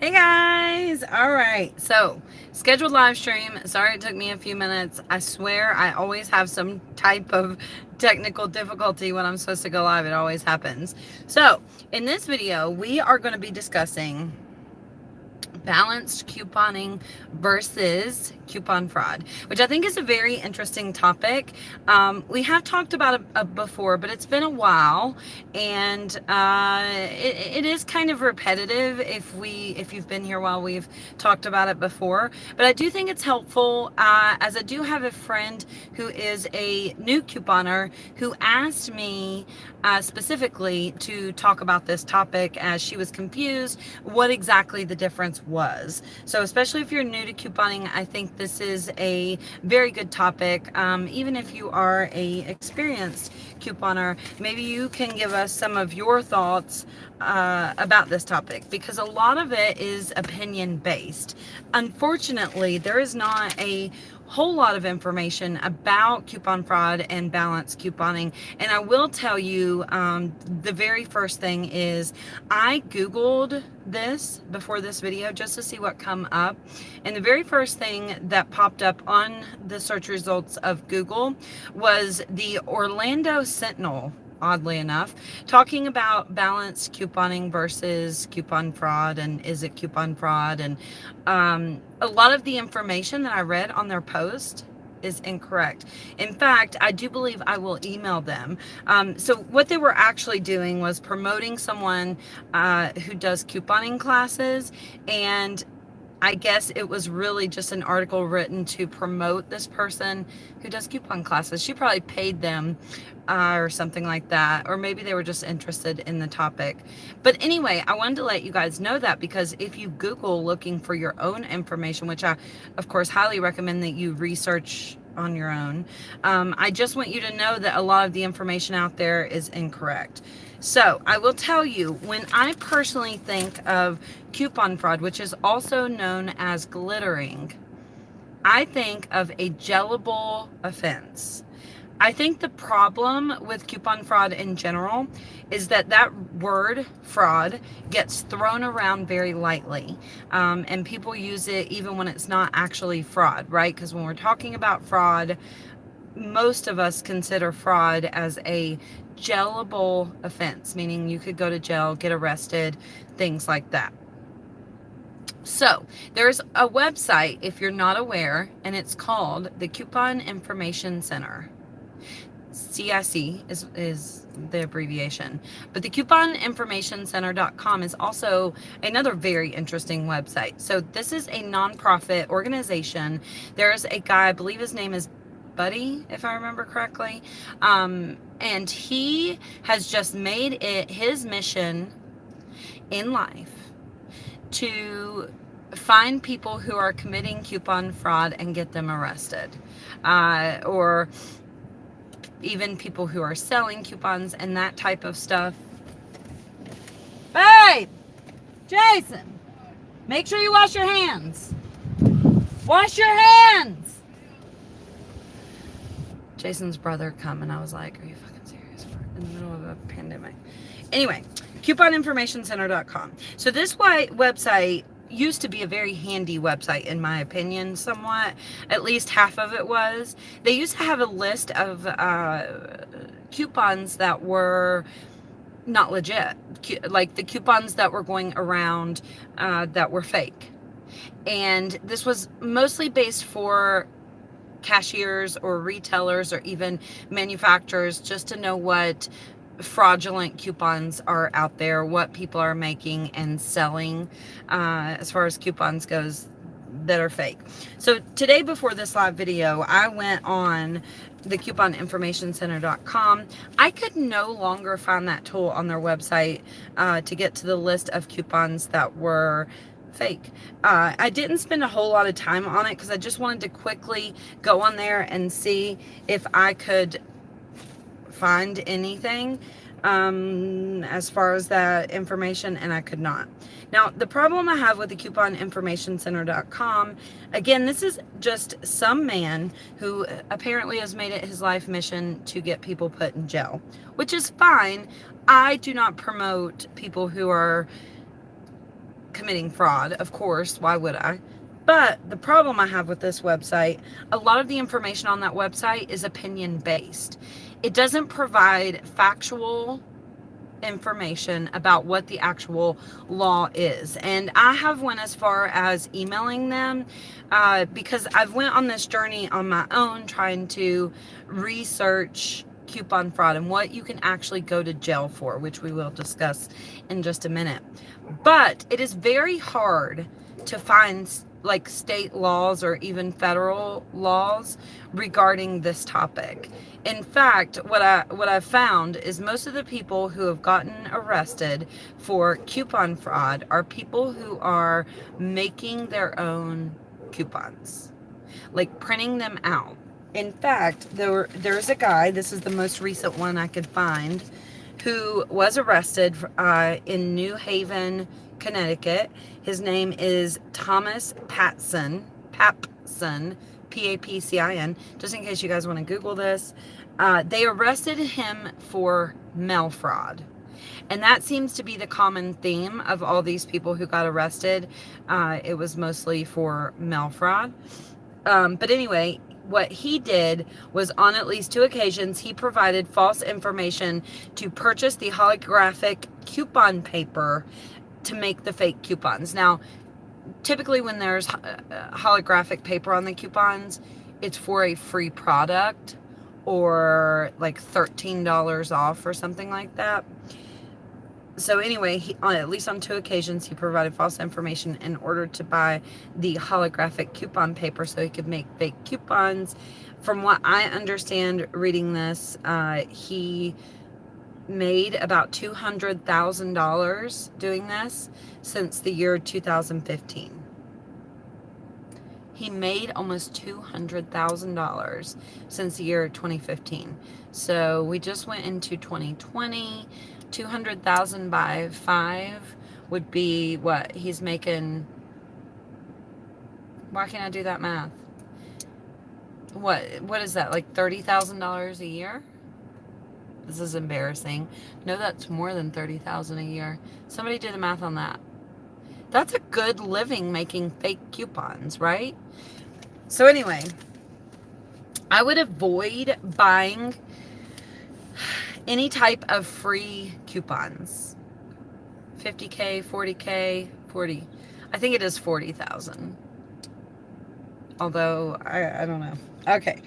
Hey guys! Alright, so scheduled live stream. Sorry it took me a few minutes. I swear I always have some type of technical difficulty when I'm supposed to go live. It always happens. So, in this video, we are going to be discussing balanced couponing versus coupon fraud, which I think is a very interesting topic. We have talked about it before, but it's been a while, and it is kind of repetitive if you've been here while we've talked about it before. But I do think it's helpful, as I do have a friend who is a new couponer who asked me specifically to talk about this topic as she was confused what exactly the difference was. So especially if you're new to couponing, I think this is a very good topic. Even if you are a experienced couponer, maybe you can give us some of your thoughts about this topic, because a lot of it is opinion based. Unfortunately, there is not a whole lot of information about coupon fraud and balanced couponing. And I will tell you, the very first thing is I Googled this before this video just to see what come up. And the very first thing that popped up on the search results of Google was the Orlando Sentinel, oddly enough, talking about balanced couponing versus coupon fraud, and is it coupon fraud, and a lot of the information that I read on their post is incorrect. In fact, I do believe I will email them. So what they were actually doing was promoting someone who does couponing classes, and I guess it was really just an article written to promote this person who does coupon classes. She probably paid them or something like that, or maybe they were just interested in the topic. But anyway, I wanted to let you guys know that, because if you Google looking for your own information, which I, of course, highly recommend that you research on your own, I just want you to know that a lot of the information out there is incorrect. So I will tell you, when I personally think of coupon fraud, which is also known as glittering, I think of a jailable offense. I think the problem with coupon fraud in general is that that word fraud gets thrown around very lightly, and people use it even when it's not actually fraud, right? Because when we're talking about fraud, most of us consider fraud as a jailable offense, meaning you could go to jail, get arrested, things like that. So there's a website, if you're not aware, and it's called the Coupon Information Center. CIC is the abbreviation. But the couponinformationcenter.com is also another very interesting website. So this is a nonprofit organization. There's a guy, I believe his name is Buddy, if I remember correctly. And he has just made it his mission in life to find people who are committing coupon fraud and get them arrested. Or even people who are selling coupons and that type of stuff. Babe! Jason! Make sure you wash your hands. Wash your hands! Jason's brother come, and I was like, are you fucking serious? We're in the middle of a pandemic. Anyway, couponinformationcenter.com. So this website used to be a very handy website, in my opinion, somewhat. At least half of it was. They used to have a list of coupons that were not legit, like the coupons that were going around that were fake. And this was mostly based for cashiers or retailers or even manufacturers, just to know what fraudulent coupons are out there, what people are making and selling as far as coupons goes that are fake. So today, before this live video, I went on the couponinformationcenter.com. I could no longer find that tool on their website to get to the list of coupons that were fake. I didn't spend a whole lot of time on it because I just wanted to quickly go on there and see if I could find anything as far as that information, and I could not. Now, the problem I have with the couponinformationcenter.com, again, this is just some man who apparently has made it his life mission to get people put in jail, which is fine. I do not promote people who are committing fraud, of course. Why would I? But the problem I have with this website, a lot of the information on that website is opinion based. It doesn't provide factual information about what the actual law is. And I have went as far as emailing them because I've went on this journey on my own trying to research coupon fraud and what you can actually go to jail for, which we will discuss in just a minute. But it is very hard to find like state laws or even federal laws regarding this topic. In fact, what I've found is most of the people who have gotten arrested for coupon fraud are people who are making their own coupons, like printing them out. In fact, there's a guy, this is the most recent one I could find, who was arrested in New Haven, Connecticut. His name is Thomas Papson, Papcin, just in case you guys want to Google this. They arrested him for mail fraud. And that seems to be the common theme of all these people who got arrested. It was mostly for mail fraud. But anyway, what he did was on at least 2 occasions, he provided false information to purchase the holographic coupon paper to make the fake coupons. Now, typically when there's holographic paper on the coupons, it's for a free product or like $13 off or something like that. So anyway, at least on 2 occasions, he provided false information in order to buy the holographic coupon paper so he could make fake coupons. From what I understand reading this, he made about $200,000 doing this since the year 2015. He made almost $200,000 since the year 2015. So we just went into 2020. 200,000 by 5 would be what he's making. Why can't I do that math? What is that, like $30,000 a year? This is embarrassing. No, that's more than $30,000 a year. Somebody do the math on that. That's a good living making fake coupons, right? So anyway, I would avoid buying any type of free coupons. 50K, 40K, 40. I think it is 40,000. Although, I don't know. Okay.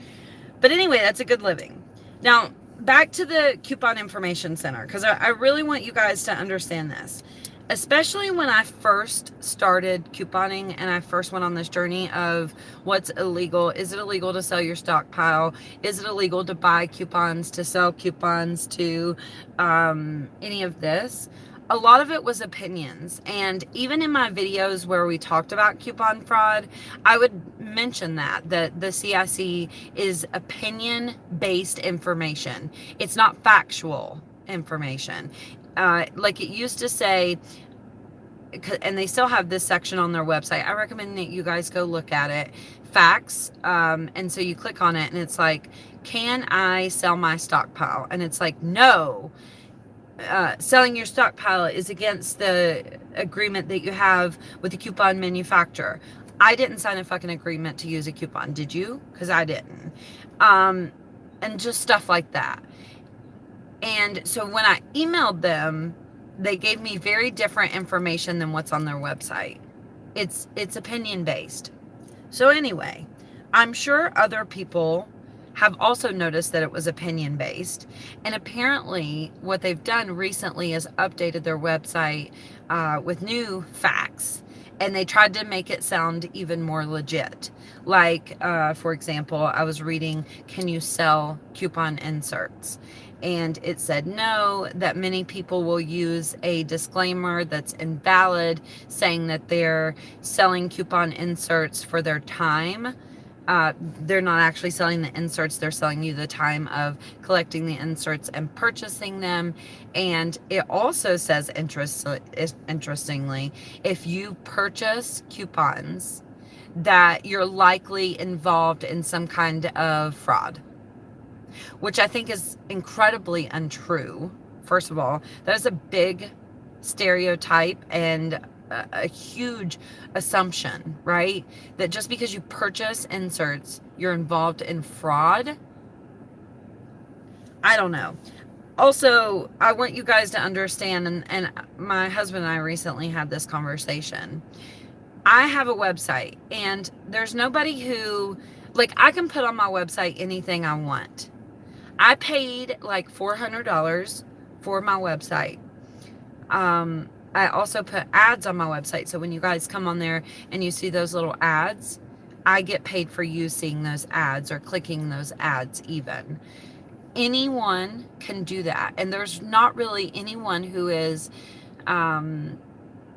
But anyway, that's a good living. Now, back to the Coupon Information Center, because I really want you guys to understand this. Especially when I first started couponing and I first went on this journey of what's illegal. Is it illegal to sell your stockpile? Is it illegal to buy coupons, to sell coupons, to any of this? A lot of it was opinions. And even in my videos where we talked about coupon fraud, I would mention that the CIC is opinion-based information. It's not factual information. Like it used to say, and they still have this section on their website. I recommend that you guys go look at it. Facts. And so you click on it and it's like, can I sell my stockpile? And it's like, no. Selling your stockpile is against the agreement that you have with the coupon manufacturer. I didn't sign a fucking agreement to use a coupon. Did you? Because I didn't. And just stuff like that. And so when I emailed them, they gave me very different information than what's on their website. It's opinion based. So anyway, I'm sure other people have also noticed that it was opinion based. And apparently what they've done recently is updated their website with new facts. And they tried to make it sound even more legit. Like, for example, I was reading, can you sell coupon inserts? And it said no, that many people will use a disclaimer that's invalid, saying that they're selling coupon inserts for their time. They're not actually selling the inserts, they're selling you the time of collecting the inserts and purchasing them. And it also says, interestingly, if you purchase coupons, that you're likely involved in some kind of fraud, which I think is incredibly untrue. First of all, that is a big stereotype and a huge assumption, right? That just because you purchase inserts, you're involved in fraud. I don't know. Also, I want you guys to understand, and my husband and I recently had this conversation. I have a website, and there's nobody who, like, I can put on my website anything I want. I paid like $400 for my website. I also put ads on my website. So when you guys come on there and you see those little ads, I get paid for you seeing those ads or clicking those ads even. Anyone can do that. And there's not really anyone who is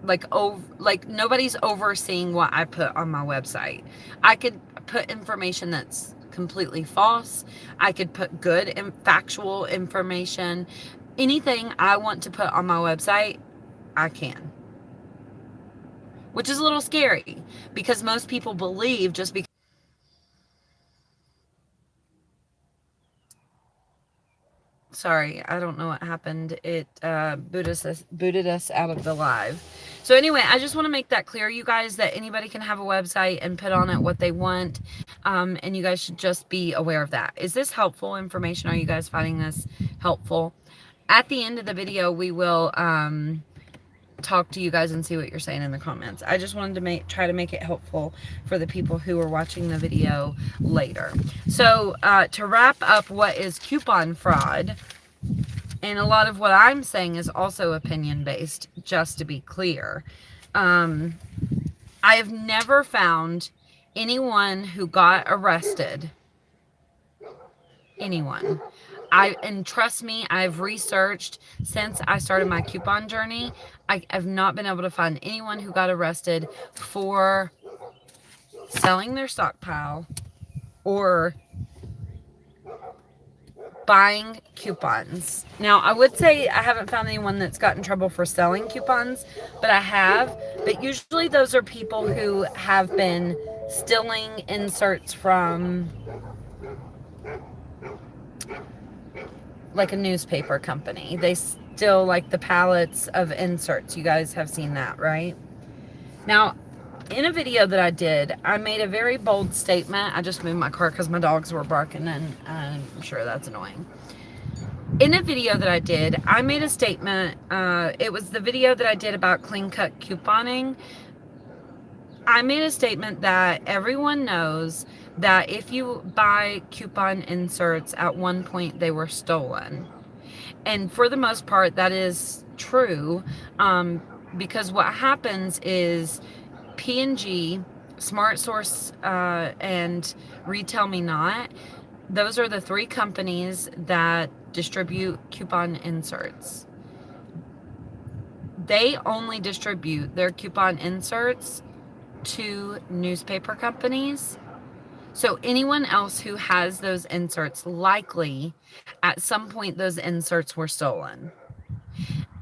like nobody's overseeing what I put on my website. I could put information that's completely false. I could put good and factual information. Anything I want to put on my website, I can. Which is a little scary because most people believe just because. Sorry, I don't know what happened. It booted us out of the live. So anyway, I just want to make that clear, you guys, that anybody can have a website and put on it what they want, and you guys should just be aware of that. Is this helpful information? Are you guys finding this helpful? At the end of the video, we will talk to you guys and see what you're saying in the comments. I just wanted to try to make it helpful for the people who are watching the video later. So to wrap up what is coupon fraud, and a lot of what I'm saying is also opinion based, just to be clear. I have never found anyone who got arrested. Anyone. And trust me, I've researched since I started my coupon journey. I have not been able to find anyone who got arrested for selling their stockpile or buying coupons. Now, I would say I haven't found anyone that's got in trouble for selling coupons, but I have. But usually those are people who have been stealing inserts from like a newspaper company. They steal like the pallets of inserts. You guys have seen that, right? Now, in a video that I did, I made a very bold statement. I just moved my car because my dogs were barking, and I'm sure that's annoying. In a video that I did, I made a statement. It was the video that I did about clean cut couponing. I made a statement that everyone knows that if you buy coupon inserts, at one point they were stolen. And for the most part, that is true, because what happens is P&G, Smart Source, and Retail Me Not, those are the three companies that distribute coupon inserts. They only distribute their coupon inserts to newspaper companies. So anyone else who has those inserts, likely at some point those inserts were stolen.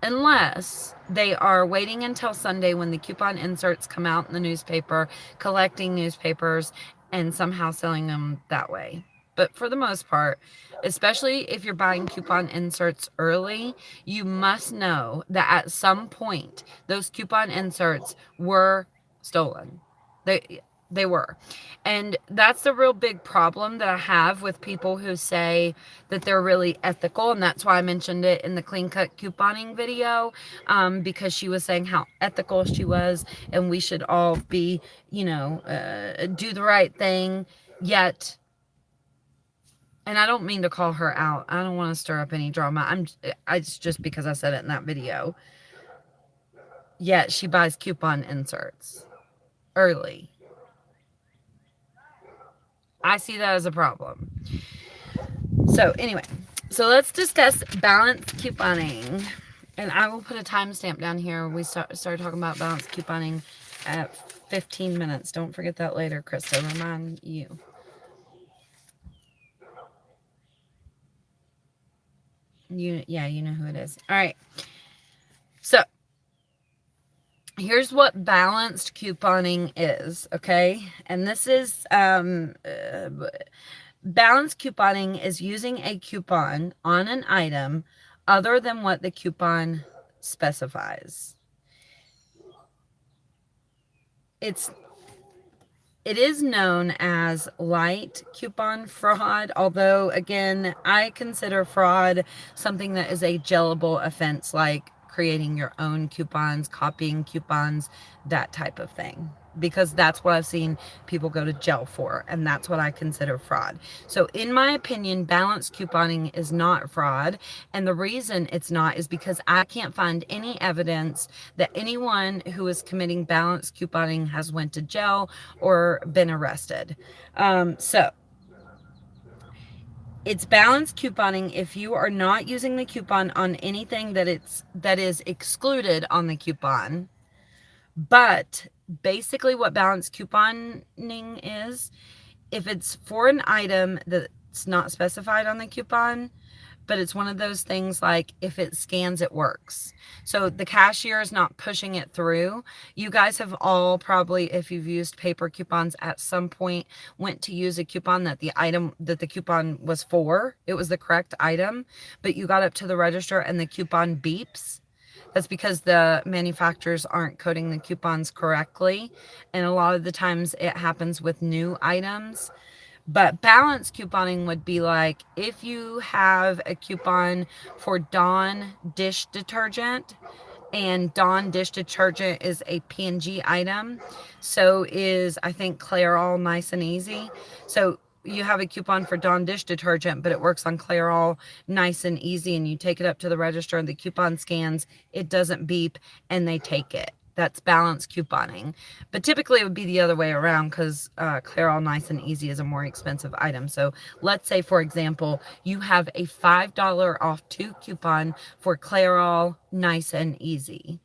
Unless they are waiting until Sunday when the coupon inserts come out in the newspaper, collecting newspapers, and somehow selling them that way. But for the most part, especially if you're buying coupon inserts early, you must know that at some point those coupon inserts were stolen. They were. And that's the real big problem that I have with people who say that they're really ethical. And that's why I mentioned it in the clean cut couponing video, because she was saying how ethical she was and we should all be, do the right thing. Yet, and I don't mean to call her out. I don't want to stir up any drama. It's just because I said it in that video. Yet she buys coupon inserts early. I see that as a problem. So anyway, so let's discuss balanced couponing. And I will put a timestamp down here. We started talking about balanced couponing at 15 minutes. Don't forget that later, Krista. Remind you. You know who it is. All right. So here's what balanced couponing is, okay? And this is balanced couponing is using a coupon on an item other than what the coupon specifies. it's it is known as light coupon fraud, although again, I consider fraud something that is a jailable offense, like creating your own coupons, copying coupons, that type of thing. Because that's what I've seen people go to jail for, and that's what I consider fraud. So, in my opinion, balanced couponing is not fraud, and the reason it's not is because I can't find any evidence that anyone who is committing balanced couponing has went to jail or been arrested. So it's balanced couponing if you are not using the coupon on anything that is excluded on the coupon. But basically what balanced couponing is, if it's for an item that's not specified on the coupon, but it's one of those things like if it scans, it works. So the cashier is not pushing it through. You guys have all probably, if you've used paper coupons at some point, went to use a coupon that the item that the coupon was for, it was the correct item, but you got up to the register and the coupon beeps. That's because the manufacturers aren't coding the coupons correctly. And a lot of the times it happens with new items. But balance couponing would be like if you have a coupon for Dawn dish detergent, and Dawn dish detergent is a P&G item. So is, I think, Clairol Nice and Easy. So you have a coupon for Dawn dish detergent, but it works on Clairol Nice and Easy, and you take it up to the register and the coupon scans, it doesn't beep, and they take it. That's balanced couponing. But typically it would be the other way around because Clairol Nice and Easy is a more expensive item. So let's say, for example, you have a $5 off 2 coupon for Clairol Nice and Easy.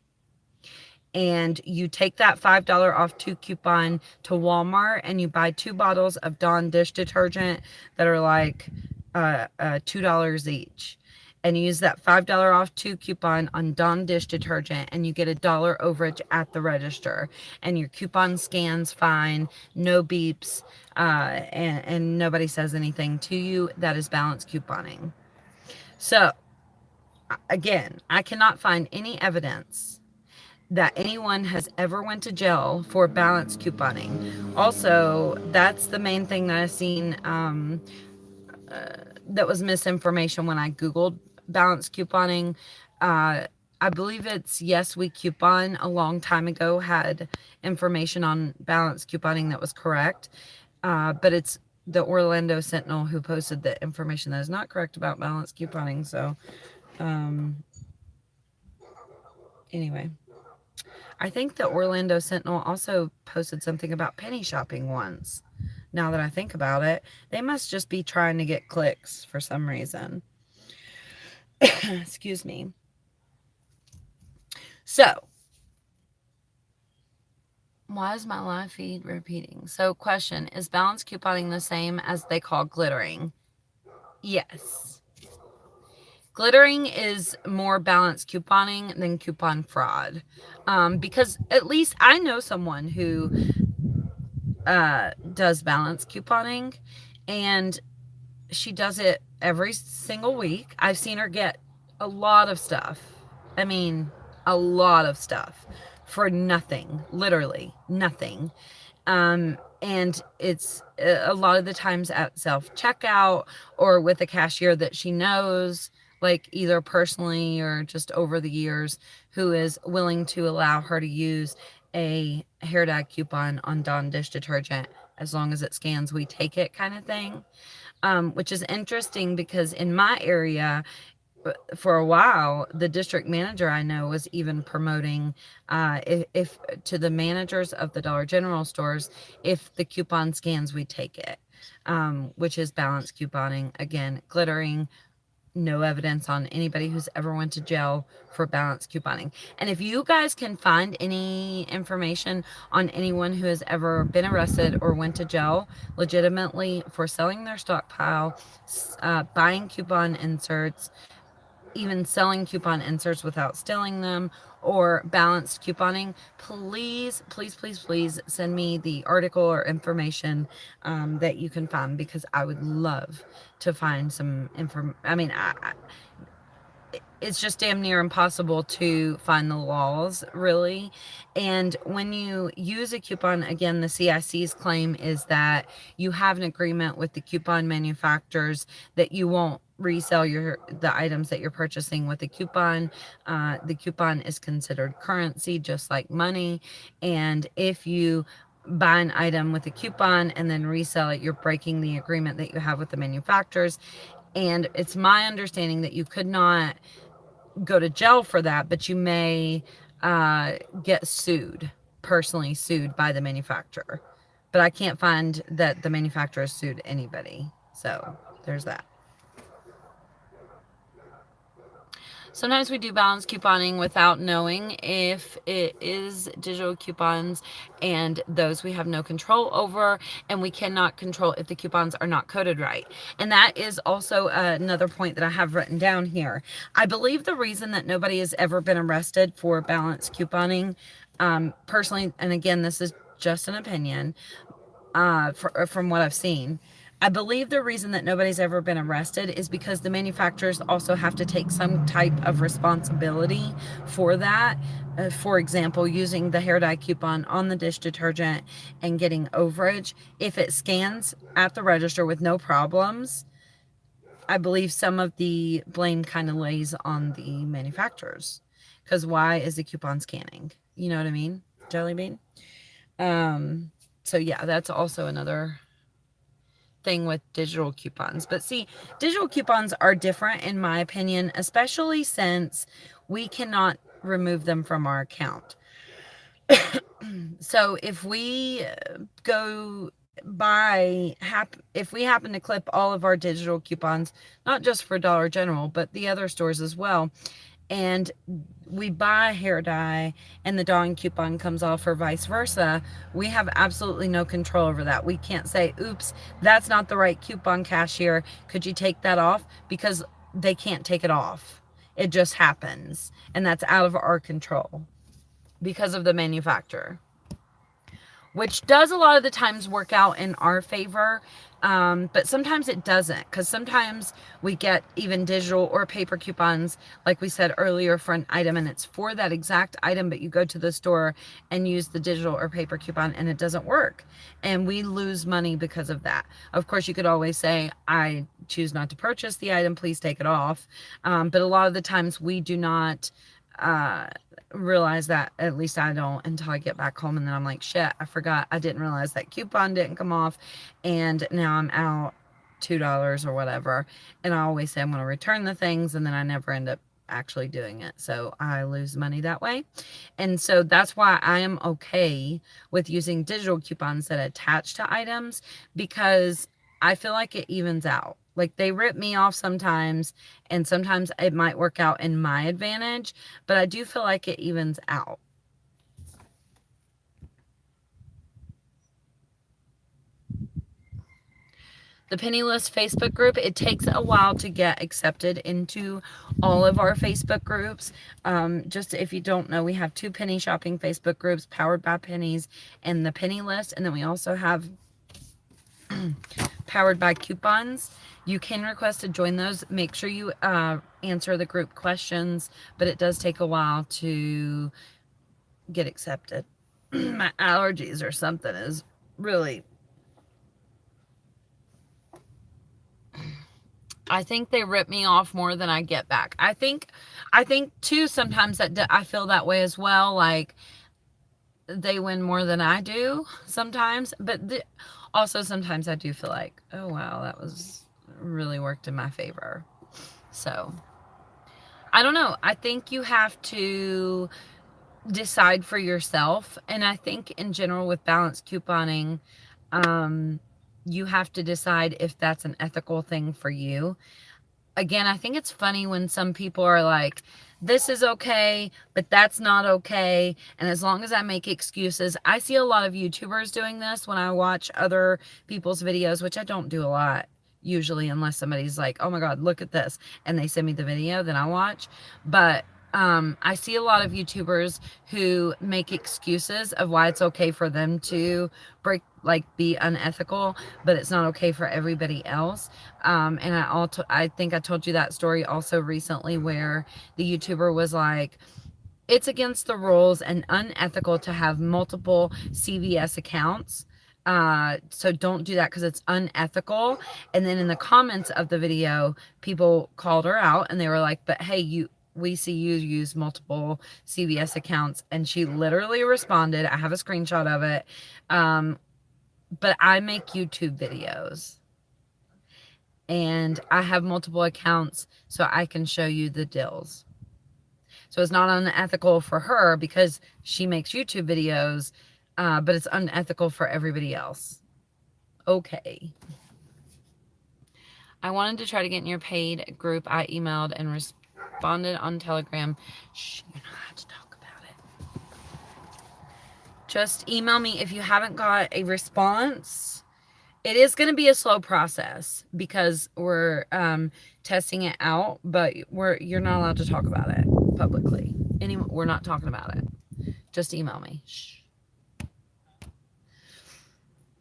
And you take that $5 off 2 coupon to Walmart and you buy 2 bottles of Dawn dish detergent that are like $2 each. And you use that $5 off 2 coupon on Dawn dish detergent and you get $1 overage at the register. And your coupon scans fine, no beeps, and nobody says anything to you. That is balanced couponing. So, again, I cannot find any evidence that anyone has ever went to jail for balanced couponing. Also, that's the main thing that I've seen that was misinformation when I Googled balanced couponing. I believe it's Yes We Coupon a long time ago had information on balanced couponing that was correct. But it's the Orlando Sentinel who posted the information that is not correct about balanced couponing. So, anyway. I think the Orlando Sentinel also posted something about penny shopping once. Now that I think about it, they must just be trying to get clicks for some reason. Excuse me. So, why is my live feed repeating? So, question, is balanced couponing the same as they call glittering? Yes. Glittering is more balanced couponing than coupon fraud. Because at least I know someone who does balanced couponing, and she does it every single week. I've seen her get a lot of stuff. I mean, a lot of stuff for nothing, literally nothing. And it's a lot of the times at self-checkout or with a cashier that she knows, like either personally or just over the years, who is willing to allow her to use a hair dye coupon on Dawn dish detergent. As long as it scans, we take it, kind of thing. Which is interesting because in my area, for a while, the district manager I know was even promoting if to the managers of the Dollar General stores, if the coupon scans, we take it, which is balanced couponing. Again, glittering, no evidence on anybody who's ever went to jail for balanced couponing. And if you guys can find any information on anyone who has ever been arrested or went to jail legitimately for selling their stockpile, buying coupon inserts, even selling coupon inserts without stealing them, or balanced couponing, please, please, please, please send me the article or information that you can find, because I would love to find some information. I mean, it's just damn near impossible to find the laws, really. And when you use a coupon, again, the CIC's claim is that you have an agreement with the coupon manufacturers that you won't resell the items that you're purchasing with a coupon. The coupon is considered currency, just like money. And if you buy an item with a coupon and then resell it, you're breaking the agreement that you have with the manufacturers. And it's my understanding that you could not go to jail for that, but you may get sued, personally sued by the manufacturer. But I can't find that the manufacturer sued anybody. So there's that. Sometimes we do balance couponing without knowing if it is digital coupons, and those we have no control over, and we cannot control if the coupons are not coded right. And that is also another point that I have written down here. I believe the reason that nobody has ever been arrested for balance couponing, personally, and again, this is just an opinion, from what I've seen, I believe the reason that nobody's ever been arrested is because the manufacturers also have to take some type of responsibility for that. For example, using the hair dye coupon on the dish detergent and getting overage. If it scans at the register with no problems, I believe some of the blame kind of lays on the manufacturers. Because why is the coupon scanning? You know what I mean? Jelly bean? So yeah, that's also another thing with digital coupons. But see, digital coupons are different in my opinion, especially since we cannot remove them from our account. So if we go if we happen to clip all of our digital coupons, not just for Dollar General, but the other stores as well, and we buy hair dye and the dyeing coupon comes off or vice versa, we have absolutely no control over that. We can't say, oops, that's not the right coupon, cashier, could you take that off? Because they can't take it off. It just happens, and that's out of our control because of the manufacturer, which does a lot of the times work out in our favor. But sometimes it doesn't, because sometimes we get even digital or paper coupons, like we said earlier, for an item, and it's for that exact item, but you go to the store and use the digital or paper coupon and it doesn't work, and we lose money because of that. Of course, you could always say, I choose not to purchase the item, please take it off. But a lot of the times we do not realize that, at least I don't, until I get back home, and then I'm like, shit, I forgot, I didn't realize that coupon didn't come off, and now I'm out $2 or whatever. And I always say I'm going to return the things, and then I never end up actually doing it, so I lose money that way. And so that's why I am okay with using digital coupons that attach to items, because I feel like it evens out. Like, they rip me off sometimes, and sometimes it might work out in my advantage, but I do feel like it evens out. The Penniless Facebook group, it takes a while to get accepted into all of our Facebook groups. Just if you don't know, we have 2 penny shopping Facebook groups, Powered by Pennies and the Penniless, and then we also have Powered by Coupons. You can request to join those. Make sure you answer the group questions, but it does take a while to get accepted. My allergies or something is really... I think they rip me off more than I get back. I think too, sometimes that I feel that way as well. Like, they win more than I do sometimes, but also sometimes I do feel like, oh wow, that was really worked in my favor. So I don't know. I think you have to decide for yourself, and I think in general with balanced couponing, you have to decide if that's an ethical thing for you. Again, I think it's funny when some people are like, this is okay, but that's not okay. And as long as I make excuses, I see a lot of YouTubers doing this when I watch other people's videos, which I don't do a lot usually, unless somebody's like, oh my God, look at this, and they send me the video, then I watch. But I see a lot of YouTubers who make excuses of why it's okay for them to be unethical, but it's not okay for everybody else. And I think I told you that story also recently where the YouTuber was like, it's against the rules and unethical to have multiple CVS accounts. So don't do that because it's unethical. And then in the comments of the video, people called her out and they were like, but hey, we see you use multiple CVS accounts. And she literally responded, I have a screenshot of it. But I make YouTube videos and I have multiple accounts so I can show you the deals. So it's not unethical for her because she makes YouTube videos, but it's unethical for everybody else. Okay. I wanted to try to get in your paid group. I emailed and responded on Telegram. Shh, you're not allowed to talk about it. Just email me if you haven't got a response. It is going to be a slow process because we're testing it out, but you're not allowed to talk about it publicly. Anyway, we're not talking about it. Just email me. Shh.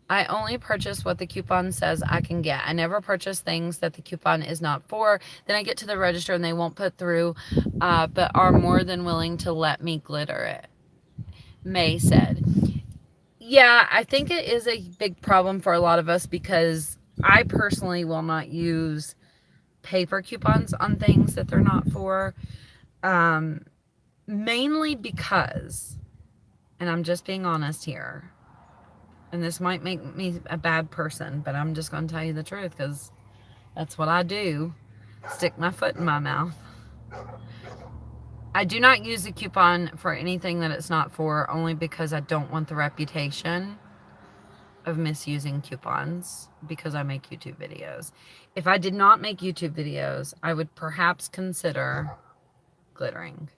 I only purchase what the coupon says I can get. I never purchase things that the coupon is not for. Then I get to the register and they won't put through, but are more than willing to let me glitter it. May said. Yeah, I think it is a big problem for a lot of us because I personally will not use paper coupons on things that they're not for. Mainly because, and I'm just being honest here, and this might make me a bad person, but I'm just going to tell you the truth because that's what I do. Stick my foot in my mouth. I do not use a coupon for anything that it's not for, only because I don't want the reputation of misusing coupons because I make YouTube videos. If I did not make YouTube videos, I would perhaps consider glittering.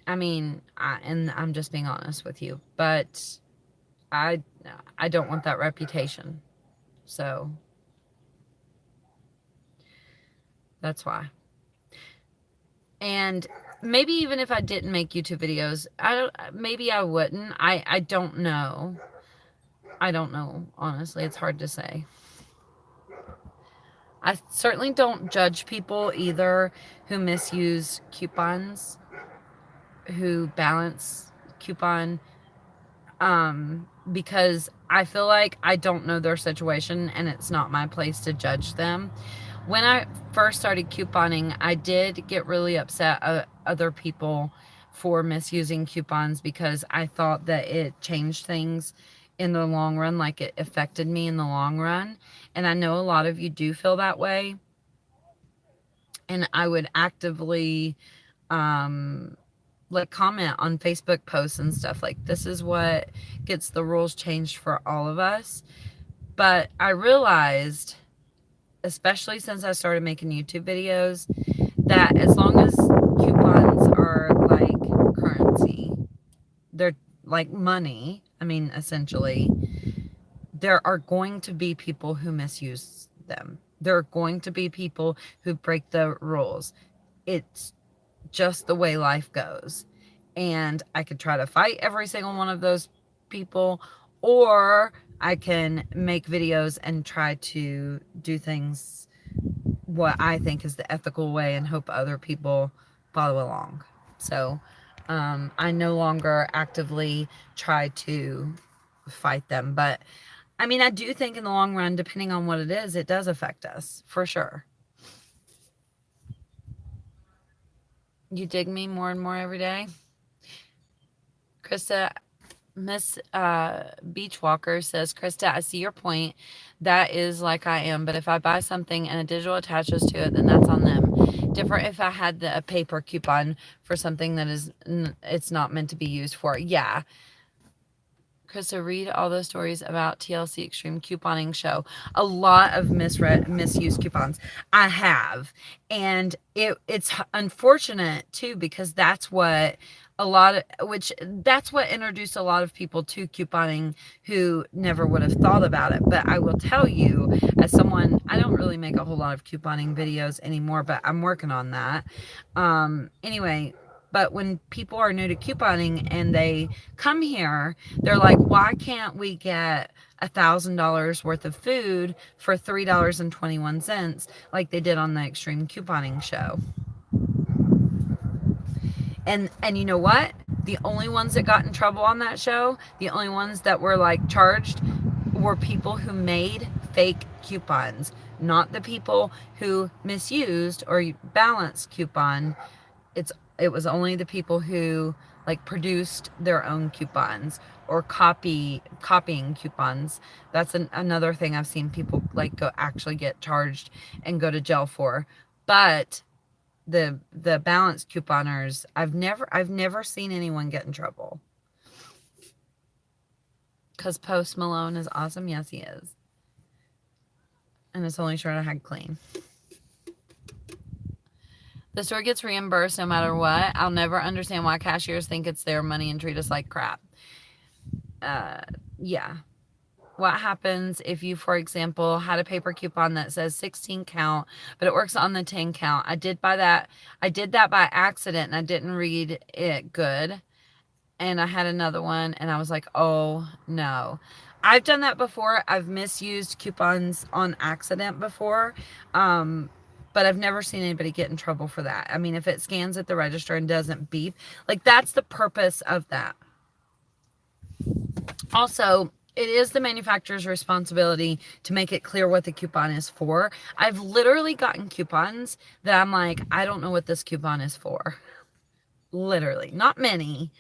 I mean, and I'm just being honest with you, but I don't want that reputation. So that's why. And maybe even if I didn't make YouTube videos, maybe I wouldn't. I don't know. I don't know. Honestly, it's hard to say. I certainly don't judge people either who misuse coupons, who balance coupon, because I feel like I don't know their situation and it's not my place to judge them. When I first started couponing, I did get really upset at other people for misusing coupons because I thought that it changed things in the long run, like it affected me in the long run. And I know a lot of you do feel that way. And I would actively comment on Facebook posts and stuff like, this is what gets the rules changed for all of us. But I realized, especially since I started making YouTube videos, that as long as coupons are like currency, they're like money, I mean, essentially, there are going to be people who misuse them. There are going to be people who break the rules. It's just the way life goes. And I could try to fight every single one of those people, or I can make videos and try to do things what I think is the ethical way and hope other people follow along. So I no longer actively try to fight them. But I mean, I do think in the long run, depending on what it is, it does affect us for sure. You dig me more and more every day. Krista, Miss Beachwalker says, Krista, I see your point. That is like I am. But if I buy something and a digital attaches to it, then that's on them. Different if I had a paper coupon for something that it's not meant to be used for. Yeah. Krista, read all those stories about TLC Extreme Couponing Show. A lot of misused coupons. I have. And it's unfortunate, too, because that's what a lot of which that's what introduced a lot of people to couponing who never would have thought about it. But I will tell you, as someone, I don't really make a whole lot of couponing videos anymore, but I'm working on that. Anyway, but when people are new to couponing and they come here, they're like, why can't we get $1,000 worth of food for $3.21 like they did on the extreme couponing show? And you know what? The only ones that got in trouble on that show, the only ones that were like charged, were people who made fake coupons, not the people who misused or balanced coupon. It was only the people who like produced their own coupons or copying coupons. That's another thing I've seen people like go actually get charged and go to jail for. But the balanced couponers, I've never seen anyone get in trouble. Because Post Malone is awesome. Yes, he is. And it's only shirt I had clean. The store gets reimbursed no matter what. I'll never understand why cashiers think it's their money and treat us like crap. Yeah. What happens if you, for example, had a paper coupon that says 16 count, but it works on the 10 count? I did that by accident and I didn't read it good. And I had another one and I was like, oh no. I've done that before. I've misused coupons on accident before. But I've never seen anybody get in trouble for that. I mean, if it scans at the register and doesn't beep, like that's the purpose of that. Also, it is the manufacturer's responsibility to make it clear what the coupon is for. I've literally gotten coupons that I'm like, I don't know what this coupon is for. Literally, not many.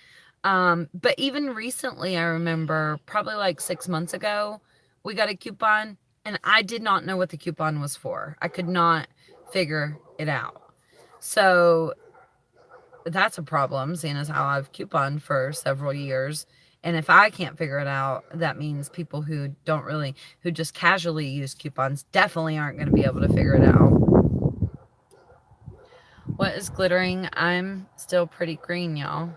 But even recently, I remember probably like 6 months ago, we got a coupon and I did not know what the coupon was for. I could not figure it out. So that's a problem, seeing as how I've couponed for several years. And if I can't figure it out, that means people who who just casually use coupons definitely aren't going to be able to figure it out. What is glittering? I'm still pretty green, y'all.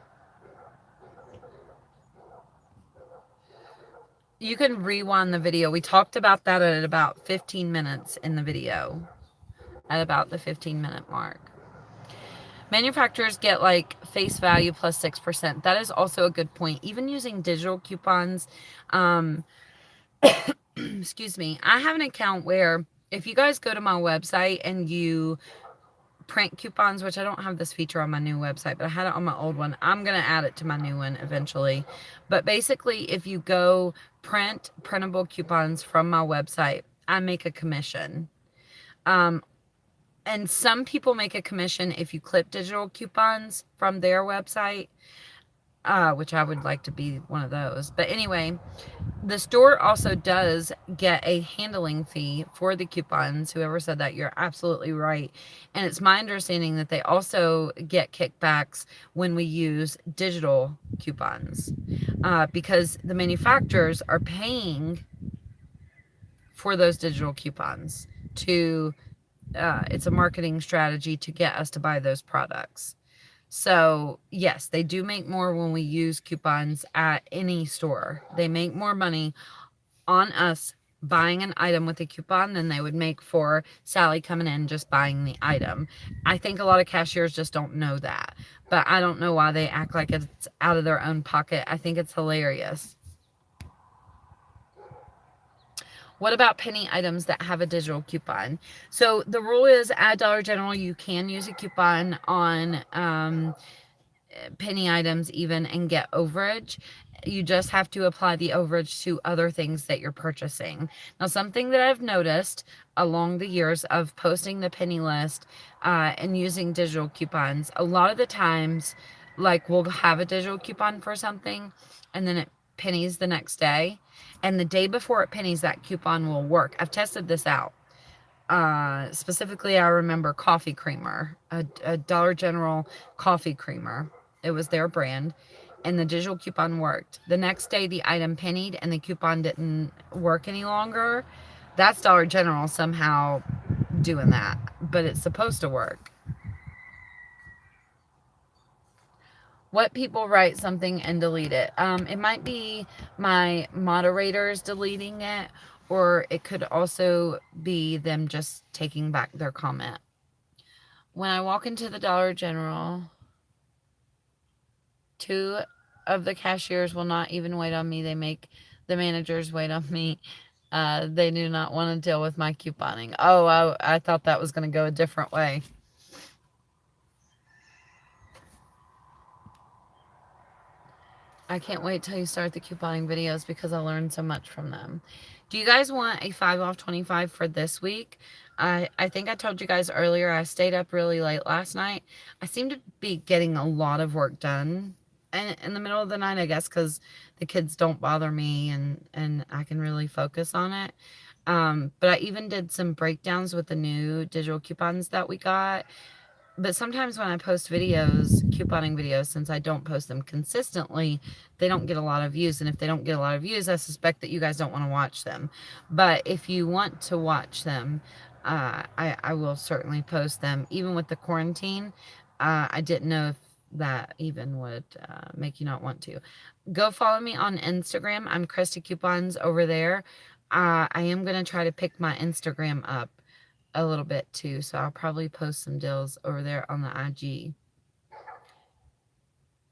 You can rewind the video. We talked about that at about 15 minutes in the video. At about the 15-minute mark. Manufacturers get like face value plus 6%. That is also a good point. Even using digital coupons, excuse me, I have an account where if you guys go to my website and you print coupons, which I don't have this feature on my new website, but I had it on my old one. I'm going to add it to my new one eventually. But basically, if you go print printable coupons from my website, I make a commission. And some people make a commission if you clip digital coupons from their website, which I would like to be one of those. But anyway, the store also does get a handling fee for the coupons. Whoever said that, you're absolutely right. And it's my understanding that they also get kickbacks when we use digital coupons, because the manufacturers are paying for those digital coupons to it's a marketing strategy to get us to buy those products. So yes, they do make more when we use coupons at any store. They make more money on us buying an item with a coupon than they would make for Sally coming in just buying the item. I think a lot of cashiers just don't know that, but I don't know why they act like it's out of their own pocket. I think it's hilarious. What about penny items that have a digital coupon? So the rule is at Dollar General, you can use a coupon on penny items even and get overage. You just have to apply the overage to other things that you're purchasing. Now, something that I've noticed along the years of posting the penny list and using digital coupons, a lot of the times, like we'll have a digital coupon for something and then it pennies the next day. And the day before it pennies, that coupon will work. I've tested this out. Specifically, I remember coffee creamer, a Dollar General coffee creamer. It was their brand, and the digital coupon worked. The next day, the item pennied, and the coupon didn't work any longer. That's Dollar General somehow doing that, but it's supposed to work. what people write something and delete it. It might be my moderators deleting it, or it could also be them just taking back their comment. When I walk into the Dollar General, two of the cashiers will not even wait on me. They make the managers wait on me. They do not want to deal with my couponing. Oh, I thought that was going to go a different way. I can't wait till you start the couponing videos because I learned so much from them. Do you guys want a 5 off 25 for this week? I think I told you guys earlier I stayed up really late last night. I seem to be getting a lot of work done in the middle of the night, I guess, because the kids don't bother me and I can really focus on it. But I even did some breakdowns with the new digital coupons that we got. But sometimes when I post videos, couponing videos, since I don't post them consistently, they don't get a lot of views. And if they don't get a lot of views, I suspect that you guys don't want to watch them. But if you want to watch them, I will certainly post them. Even with the quarantine, I didn't know if that even would make you not want to. Go follow me on Instagram. I'm Krista Coupons over there. I am going to try to pick my Instagram up a little bit too, so I'll probably post some deals over there on the IG,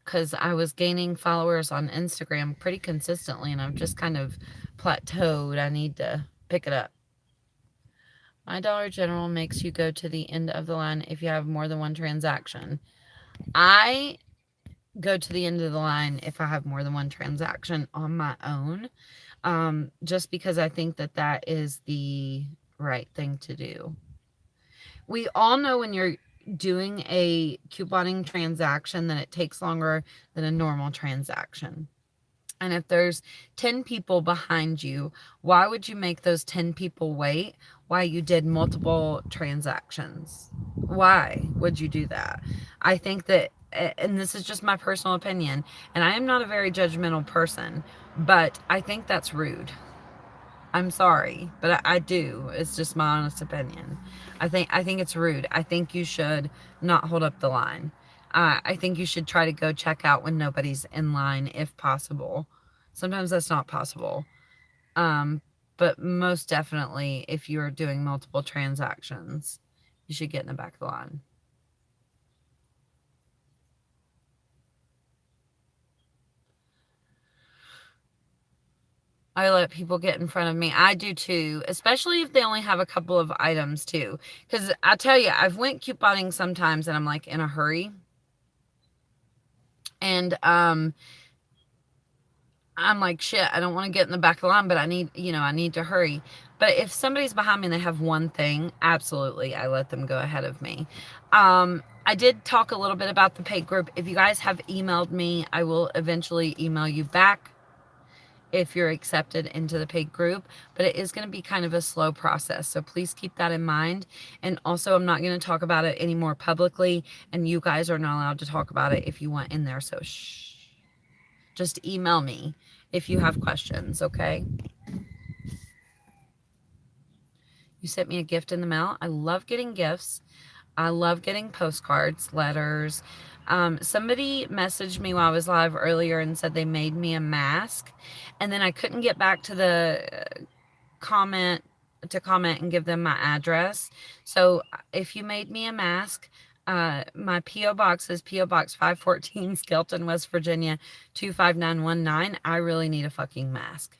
because I was gaining followers on Instagram pretty consistently and I've just kind of plateaued. I need to pick it up. My Dollar General makes you go to the end of the line if you have more than one transaction. I go to the end of the line if I have more than one transaction on my own, just because I think that that is the right thing to do. We all know when you're doing a couponing transaction that it takes longer than a normal transaction. And if there's 10 people behind you, why would you make those 10 people wait while you did multiple transactions? Why would you do that? I think that, and this is just my personal opinion, and I am not a very judgmental person, but I think that's rude. I'm sorry, but I do. It's just my honest opinion. I think it's rude. I think you should not hold up the line. I think you should try to go check out when nobody's in line if possible. Sometimes that's not possible. Um, but most definitely, if you're doing multiple transactions, you should get in the back of the line. I let people get in front of me. I do too, especially if they only have a couple of items too. Because I tell you, I've went couponing sometimes and I'm like in a hurry. And I'm like, shit, I don't want to get in the back of the line, but I need to hurry. But if somebody's behind me and they have one thing, absolutely, I let them go ahead of me. I did talk a little bit about the paid group. If you guys have emailed me, I will eventually email you back if you're accepted into the paid group, but it is going to be kind of a slow process. So please keep that in mind. And also, I'm not going to talk about it anymore publicly, and you guys are not allowed to talk about it if you want in there. So shh. Just email me if you have questions, okay? You sent me a gift in the mail. I love getting gifts. I love getting postcards, letters. Somebody messaged me while I was live earlier and said they made me a mask, and then I couldn't get back to the comment and give them my address. So if you made me a mask, my P.O. box is P.O. Box 514, Skelton, West Virginia 25919. I really need a fucking mask.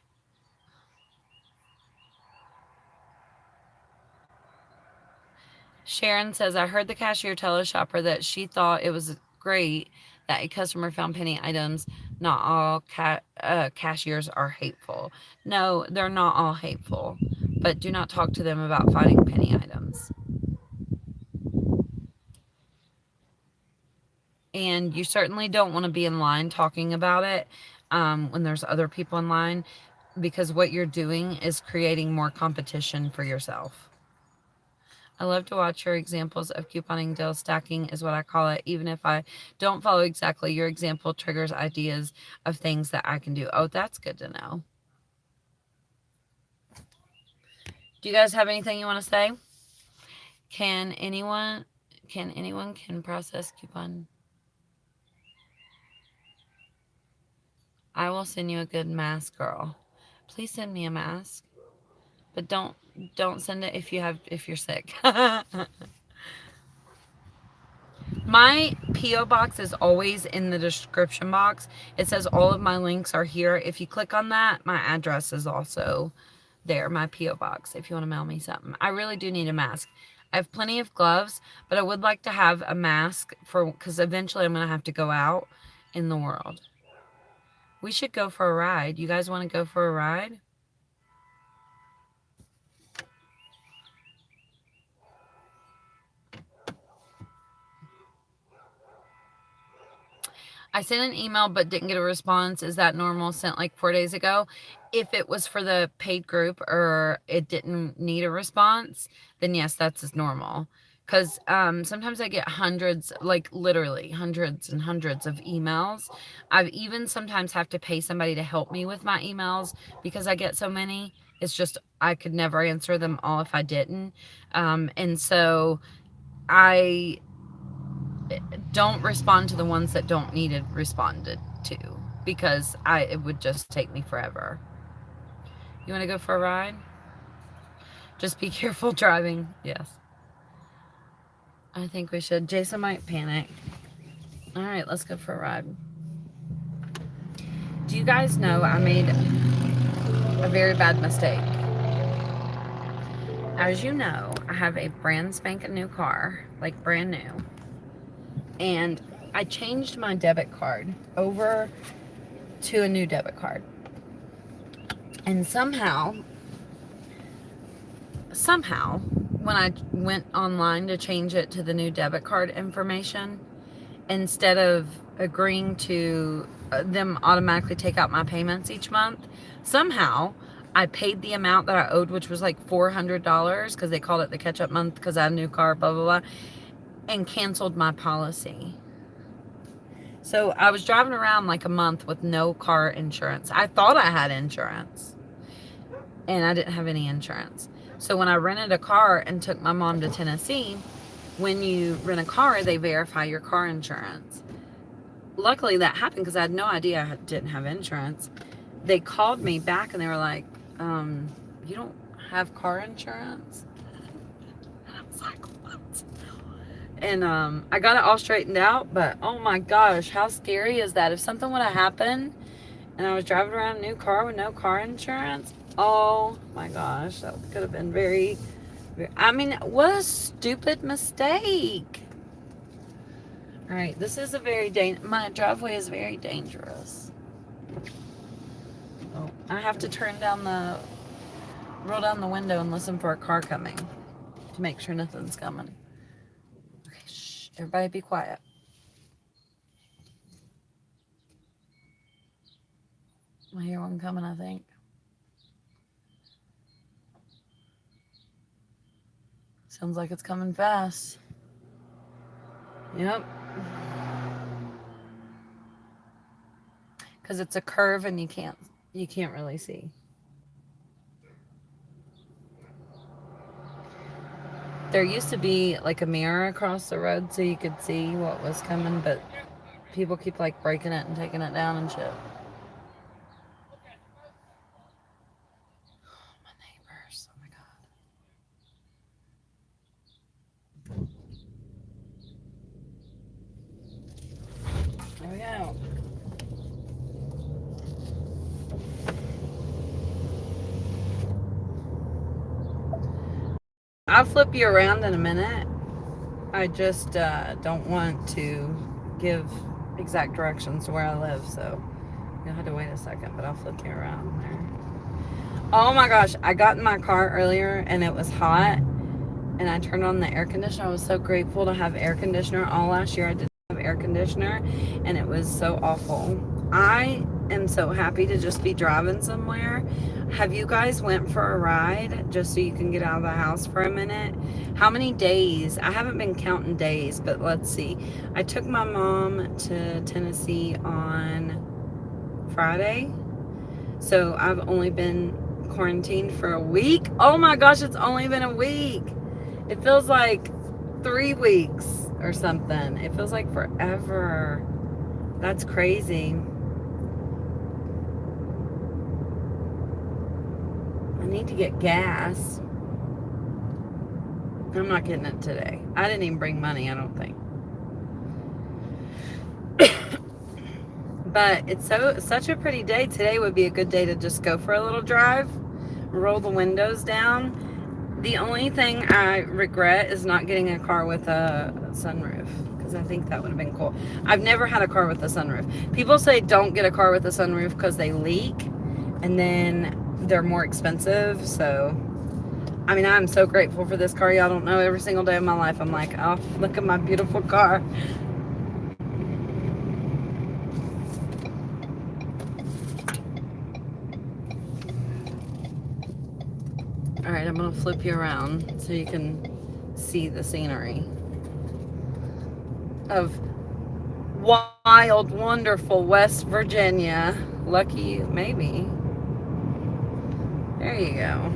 Sharon says, I heard the cashier tell a shopper that she thought it was great that a customer found penny items. Not all cashiers are hateful. No, they're not all hateful, but do not talk to them about finding penny items. And you certainly don't want to be in line talking about it when there's other people in line, because what you're doing is creating more competition for yourself. I love to watch your examples of couponing deal stacking is what I call it. Even if I don't follow exactly your example, triggers ideas of things that I can do. Oh, that's good to know. Do you guys have anything you want to say? Can anyone can process coupon? I will send you a good mask, girl. Please send me a mask, but don't send it if you're sick. My P.O. box is always in the description box. It says all of my links are here. If you click on that, my address is also there, my P.O. box, if you want to mail me something. I really do need a mask. I have plenty of gloves, but I would like to have a mask because eventually I'm going to have to go out in the world. We should go for a ride. You guys want to go for a ride? I sent an email but didn't get a response. Is that normal? Sent like 4 days ago. If it was for the paid group or it didn't need a response, then yes, that's as normal. Because sometimes I get hundreds, like literally hundreds and hundreds of emails. I've even sometimes have to pay somebody to help me with my emails because I get so many. It's just I could never answer them all if I didn't. And so I don't respond to the ones that don't need it responded to because it would just take me forever. You want to go for a ride? Just be careful driving. Yes. I think we should. Jason might panic. All right, let's go for a ride. Do you guys know I made a very bad mistake? As you know, I have a brand spanking new car, like brand new. And I changed my debit card over to a new debit card. And somehow, when I went online to change it to the new debit card information, instead of agreeing to them automatically take out my payments each month, somehow I paid the amount that I owed, which was like $400 because they called it the catch-up month because I had a new car, blah, blah, blah, and canceled my policy. So I was driving around like a month with no car insurance. I thought I had insurance, and I didn't have any insurance. So when I rented a car and took my mom to Tennessee, when you rent a car, they verify your car insurance. Luckily that happened because I had no idea I didn't have insurance. They called me back and they were like, you don't have car insurance? And I was like, what? And I got it all straightened out, but oh my gosh, how scary is that? If something would have happened and I was driving around a new car with no car insurance, oh my gosh, that could have been very, I mean, what a stupid mistake. All right, this is my driveway is very dangerous. Oh, I have to roll down the window and listen for a car coming to make sure nothing's coming. Okay, shh, everybody be quiet. I hear one coming, I think. Sounds like it's coming fast. Yep. Because it's a curve and you can't really see. There used to be like a mirror across the road so you could see what was coming, but people keep like breaking it and taking it down and shit. My neighbors, oh my God. There we go. I'll flip you around in a minute. I just don't want to give exact directions to where I live, so you'll have to wait a second, but I'll flip you around there. Oh my gosh, I got in my car earlier and it was hot and I turned on the air conditioner. I was so grateful to have air conditioner. All last year I didn't have air conditioner and it was so awful. I am so happy to just be driving somewhere. Have you guys went for a ride just so you can get out of the house for a minute? How many days? I haven't been counting days, but let's see. I took my mom to Tennessee on Friday. So I've only been quarantined for a week. Oh my gosh, it's only been a week. It feels like 3 weeks or something. It feels like forever. That's crazy. need to get gas. I'm not getting it today. I didn't even bring money, I don't think. But it's such a pretty day. Today would be a good day to just go for a little drive, roll the windows down. The only thing I regret is not getting a car with a sunroof, because I think that would have been cool. I've never had a car with a sunroof. People say don't get a car with a sunroof because they leak, and then they're more expensive. So, I mean, I'm so grateful for this car. Y'all don't know, every single day of my life, I'm like, oh, look at my beautiful car. All right, I'm gonna flip you around so you can see the scenery of wild, wonderful West Virginia. Lucky you, maybe. There you go.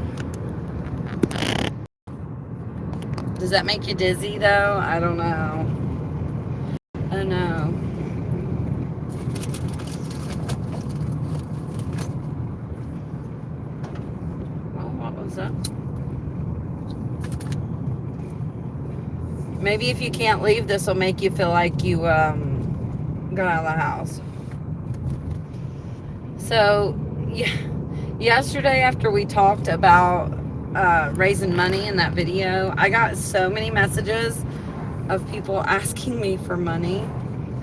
Does that make you dizzy though? I don't know. Oh no. Up. Maybe if you can't leave, this will make you feel like you got out of the house. So yeah, yesterday after we talked about raising money in that video, I got so many messages of people asking me for money.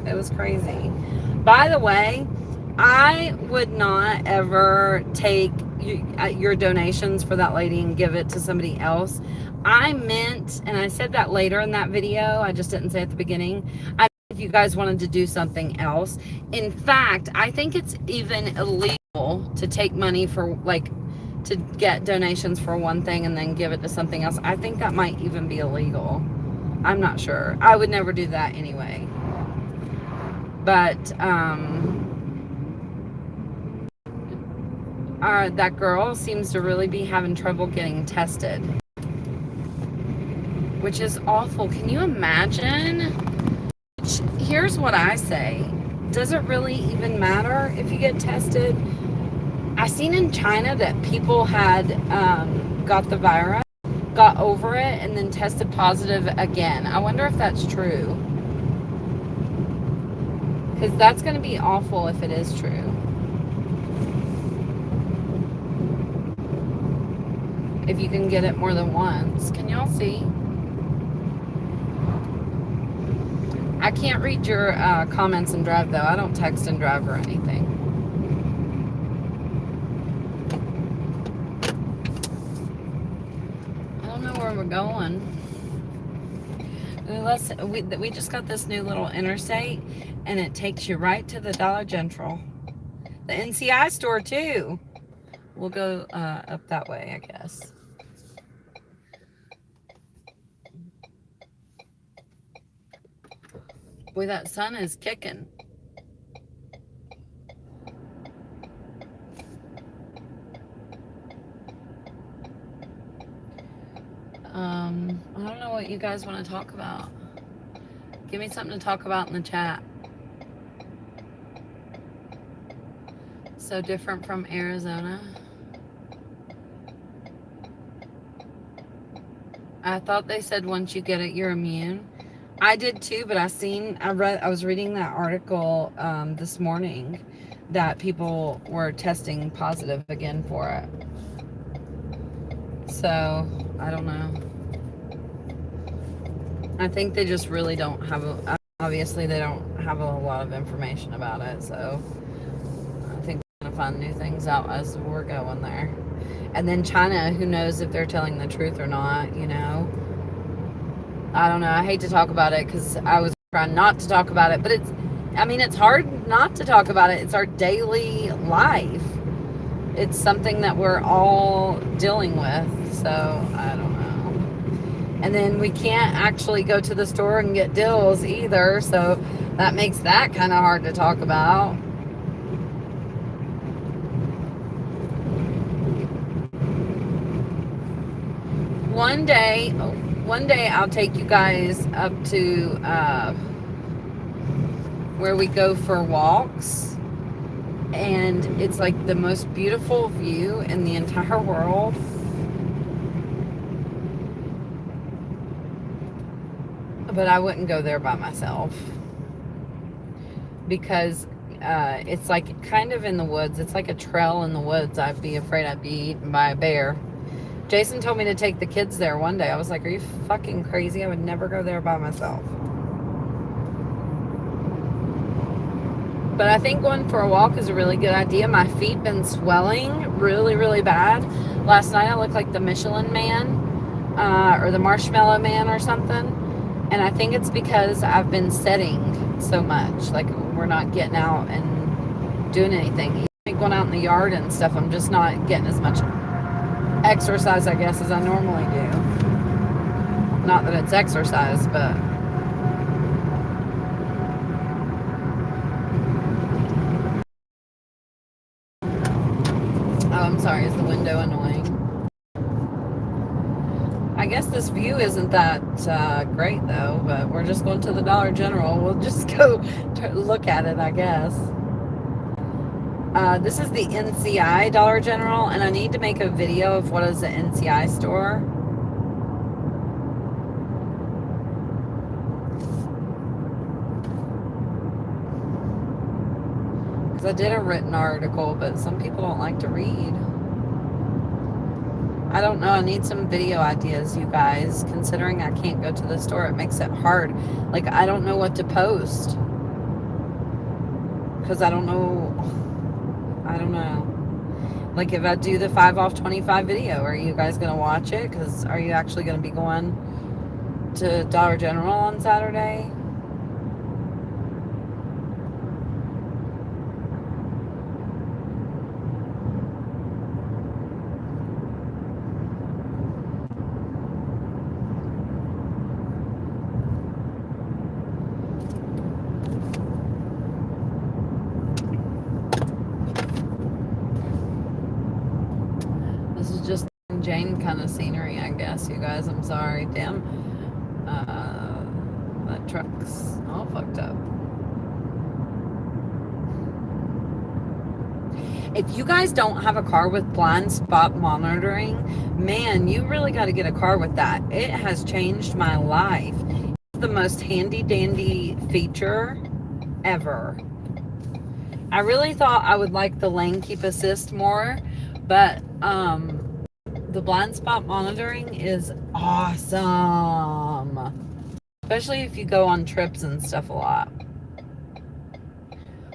It was crazy. By the way, I would not ever take your donations for that lady and give it to somebody else. I meant, and I said that later in that video, I just didn't say at the beginning, if you guys wanted to do something else. In fact, I think it's even illegal to take money for, like, to get donations for one thing and then give it to something else. I think that might even be illegal. I'm not sure. I would never do that anyway. But that girl seems to really be having trouble getting tested, which is awful. Can you imagine? Here's what I say. Does it really even matter if you get tested? I seen in China that people had got the virus, got over it, and then tested positive again. I wonder if that's true. Because that's going to be awful if it is true. If you can get it more than once. Can y'all see? I can't read your comments and drive, though. I don't text and drive or anything. I don't know where we're going. We just got this new little interstate, and it takes you right to the Dollar General. The NCI store, too. We'll go up that way, I guess. Boy, that sun is kicking. I don't know what you guys want to talk about. Give me something to talk about in the chat. So different from Arizona. I thought they said once you get it, you're immune. I did too, but I was reading that article this morning that people were testing positive again for it. So, I don't know. I think they just really don't have obviously they don't have a lot of information about it, so I think we're gonna find new things out as we're going there. And then China, who knows if they're telling the truth or not, you know. I don't know. I hate to talk about it because I was trying not to talk about it, but it's hard not to talk about it. It's our daily life. It's something that we're all dealing with, so I don't know. And then we can't actually go to the store and get deals either, so that makes that kind of hard to talk about. One day I'll take you guys up to where we go for walks. and it's like the most beautiful view in the entire world. But I wouldn't go there by myself because it's like kind of in the woods. It's like a trail in the woods. I'd be afraid I'd be eaten by a bear. Jason told me to take the kids there one day. I was like, are you fucking crazy? I would never go there by myself. But I think going for a walk is a really good idea. My feet been swelling really, really bad. Last night I looked like the Michelin Man or the Marshmallow Man or something. And I think it's because I've been sitting so much. Like, we're not getting out and doing anything. Even going out in the yard and stuff, I'm just not getting as much exercise, I guess, as I normally do. Not that it's exercise, but... Oh, I'm sorry. Is the window annoying? I guess this view isn't that great, though, but we're just going to the Dollar General. We'll just go look at it, I guess. This is the NCI Dollar General, and I need to make a video of what is the NCI store. Because I did a written article, but some people don't like to read. I don't know. I need some video ideas, you guys. Considering I can't go to the store, it makes it hard. Like, I don't know what to post. Because I don't know. Like, if I do the 5 off 25 video, are you guys going to watch it? Because are you actually going to be going to Dollar General on Saturday? Just Jane kind of scenery, I guess, you guys. I'm sorry. Damn. That truck's all fucked up. If you guys don't have a car with blind spot monitoring, man, you really got to get a car with that. It has changed my life. It's the most handy dandy feature ever. I really thought I would like the lane keep assist more, but the blind spot monitoring is awesome. Especially if you go on trips and stuff a lot.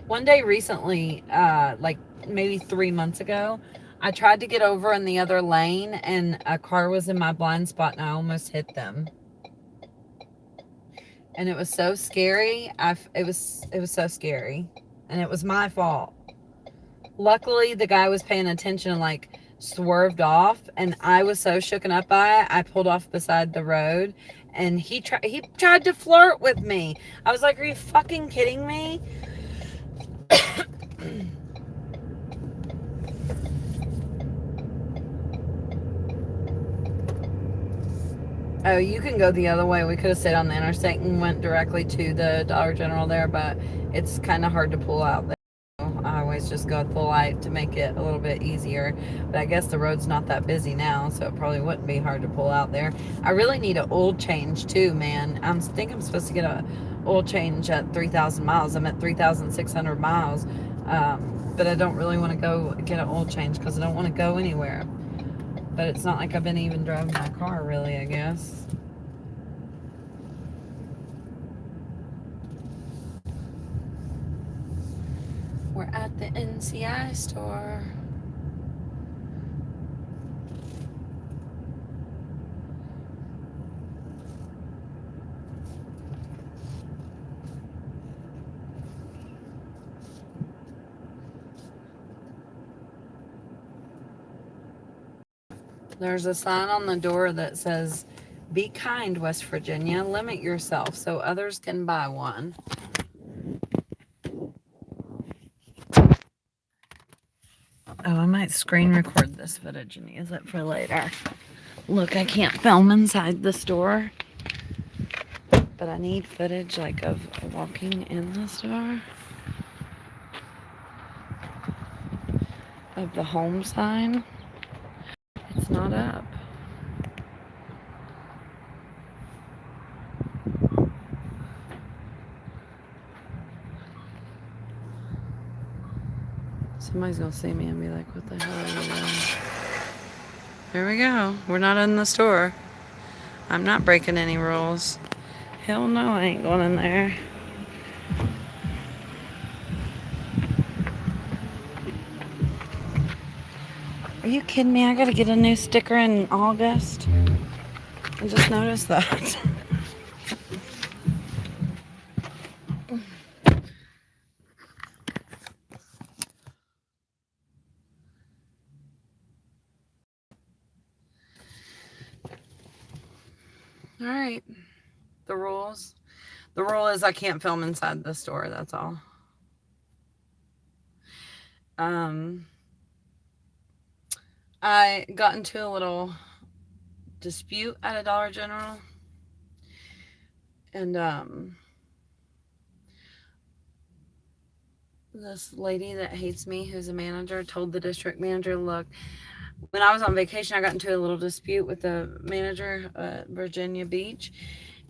One day recently, like maybe 3 months ago, I tried to get over in the other lane and a car was in my blind spot and I almost hit them. And it was so scary. It was so scary. And it was my fault. Luckily, the guy was paying attention and like swerved off, and I was so shooken up by it, I pulled off beside the road, and he tried to flirt with me. I was like, are you fucking kidding me? Oh, you can go the other way. We could have stayed on the interstate and went directly to the Dollar General there, but it's kind of hard to pull out there. I always just go at the light to make it a little bit easier, but I guess the road's not that busy now, so it probably wouldn't be hard to pull out there. I really need an oil change too, man. I think I'm supposed to get a oil change at 3,000 miles. I'm at 3,600 miles, but I don't really want to go get an oil change because I don't want to go anywhere. But it's not like I've been even driving my car really, I guess. We're at the NCI store. There's a sign on the door that says, "Be kind, West Virginia. Limit yourself so others can buy one." Oh, I might screen record this footage and use it for later. Look, I can't film inside the store, but I need footage like of walking in the store. of the home sign. It's not up. Somebody's gonna see me and be like, what the hell are you doing? Here we go. We're not in the store. I'm not breaking any rules. Hell no, I ain't going in there. Are you kidding me? I gotta get a new sticker in August. I just noticed that. All right. The rules. The rule is I can't film inside the store. That's all. I got into a little dispute at a Dollar General, and this lady that hates me, who's a manager, told the district manager, look, when I was on vacation, I got into a little dispute with the manager at Virginia Beach,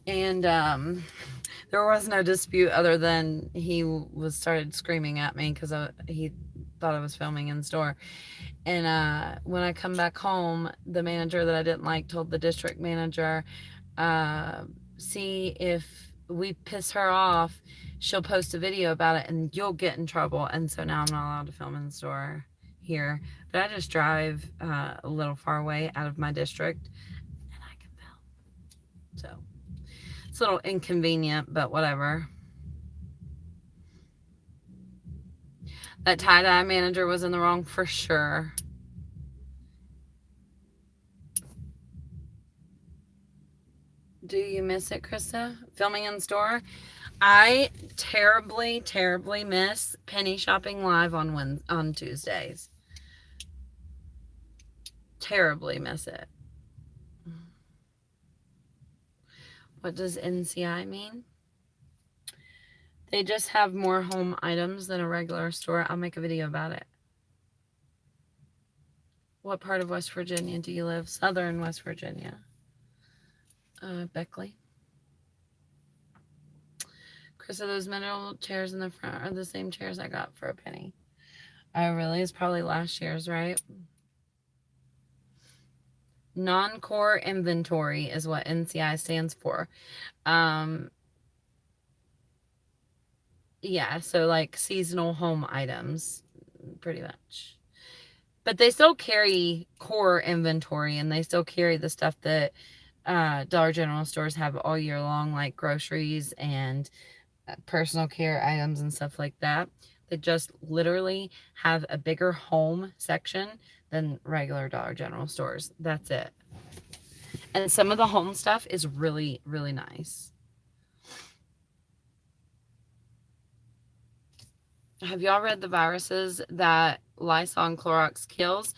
and there was no dispute other than he started screaming at me because he thought I was filming in the store. And when I come back home, the manager that I didn't like told the district manager, see if we piss her off, she'll post a video about it and you'll get in trouble. And so now I'm not allowed to film in the store here. But I just drive a little far away out of my district and I can film. So it's a little inconvenient, but whatever. That tie-dye manager was in the wrong for sure. Do you miss it, Krista? Filming in the store? I terribly, terribly miss penny shopping live on Tuesdays. Terribly miss it. What does NCI mean? They just have more home items than a regular store. I'll make a video about it. What part of West Virginia do you live? Southern West Virginia. Beckley. Chris, are those metal chairs in the front are the same chairs I got for a penny? Oh, really? It's probably last year's, right? Non-core inventory is what NCI stands for. Yeah, so like seasonal home items, pretty much. But they still carry core inventory, and they still carry the stuff that Dollar General stores have all year long, like groceries and personal care items and stuff like that. They just literally have a bigger home section than regular Dollar General stores. That's it. And some of the home stuff is really, really nice. Have y'all read the viruses that Lysol and Clorox kills?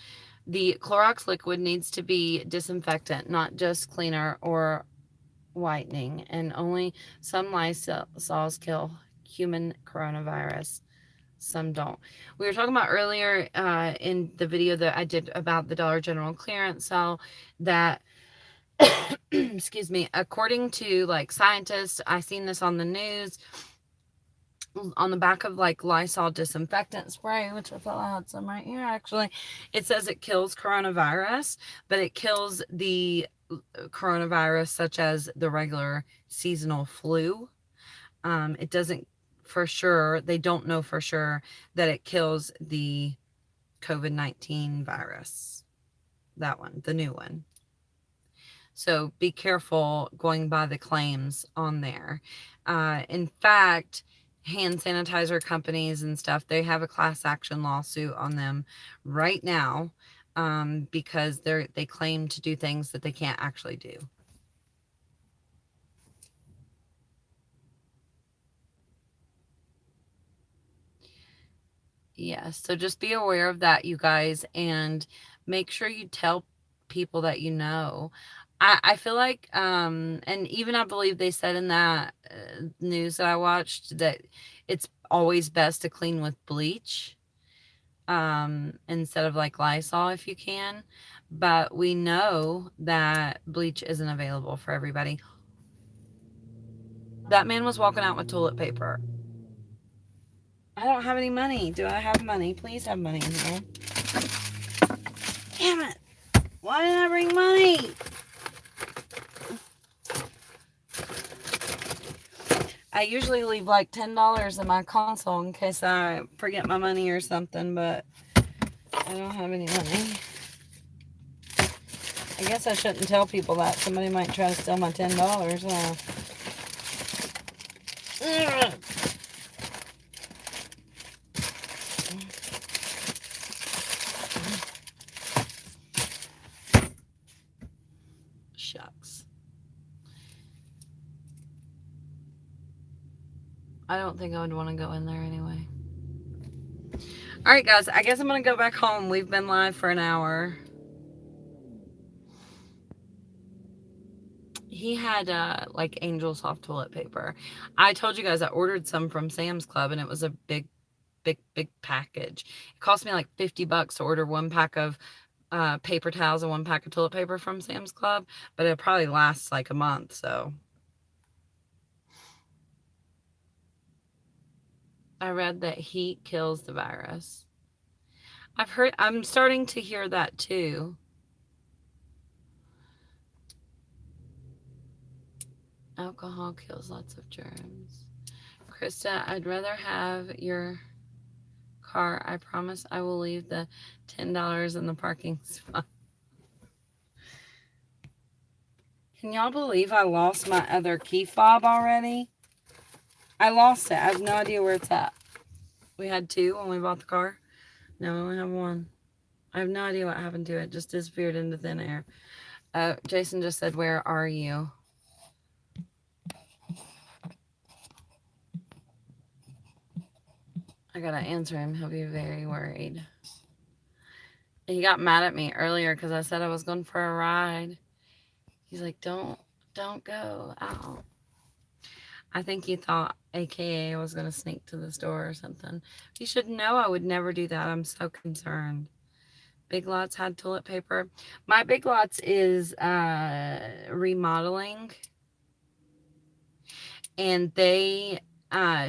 The Clorox liquid needs to be disinfectant, not just cleaner or whitening. And only some Lysols kill human coronavirus. Some don't. We were talking about earlier in the video that I did about the Dollar General clearance sale that, excuse me, according to like scientists, I seen this on the news, on the back of like Lysol disinfectant spray, which I thought I had some right here actually, it says it kills coronavirus, but it kills the coronavirus such as the regular seasonal flu. It doesn't for sure, they don't know for sure that it kills the COVID-19 virus. That one, the new one. So be careful going by the claims on there. In fact, hand sanitizer companies and stuff, they have a class action lawsuit on them right now because they claim to do things that they can't actually do. Yes, so just be aware of that, you guys, and make sure you tell people that you know. I feel like, and even I believe they said in that news that I watched that it's always best to clean with bleach. instead of like Lysol if you can. But we know that bleach isn't available for everybody. That man was walking out with toilet paper. I don't have any money. Do I have money? Please have money in here. Damn it. Why didn't I bring money? I usually leave like $10 in my console in case I forget my money or something, but I don't have any money. I guess I shouldn't tell people that. Somebody might try to steal my $10. Shucks. I don't think I would want to go in there anyway. All right, guys. I guess I'm going to go back home. We've been live for an hour. He had like Angel Soft toilet paper. I told you guys I ordered some from Sam's Club, and it was a big package. It cost me like $50 to order one pack of paper towels and one pack of toilet paper from Sam's Club, but it probably lasts like a month. So I read that heat kills the virus. I'm starting to hear that too. Alcohol kills lots of germs. Krista, I'd rather have your car. I promise I will leave the $10 in the parking spot. Can y'all believe I lost my other key fob already? I lost it. I have no idea where it's at. We had two when we bought the car. Now we only have one. I have no idea what happened to it. It just disappeared into thin air. Jason just said, "Where are you?" I gotta answer him. He'll be very worried. He got mad at me earlier because I said I was going for a ride. He's like, don't go out. I think he thought AKA was going to sneak to the store or something. You should know I would never do that. I'm so concerned. Big Lots had toilet paper. My Big Lots is remodeling. And they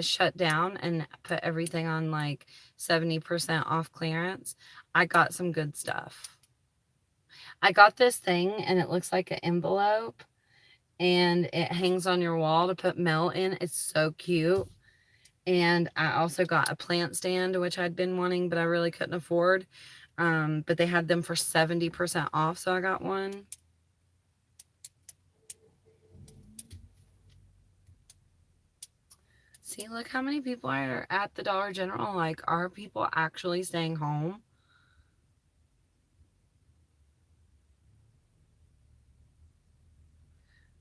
shut down and put everything on like 70% off clearance. I got some good stuff. I got this thing and it looks like an envelope and it hangs on your wall to put mail in. It's so cute. And I also got a plant stand, which I'd been wanting, but I really couldn't afford. But they had them for 70% off, so I got one. See, look how many people are at the Dollar General. Like, are people actually staying home?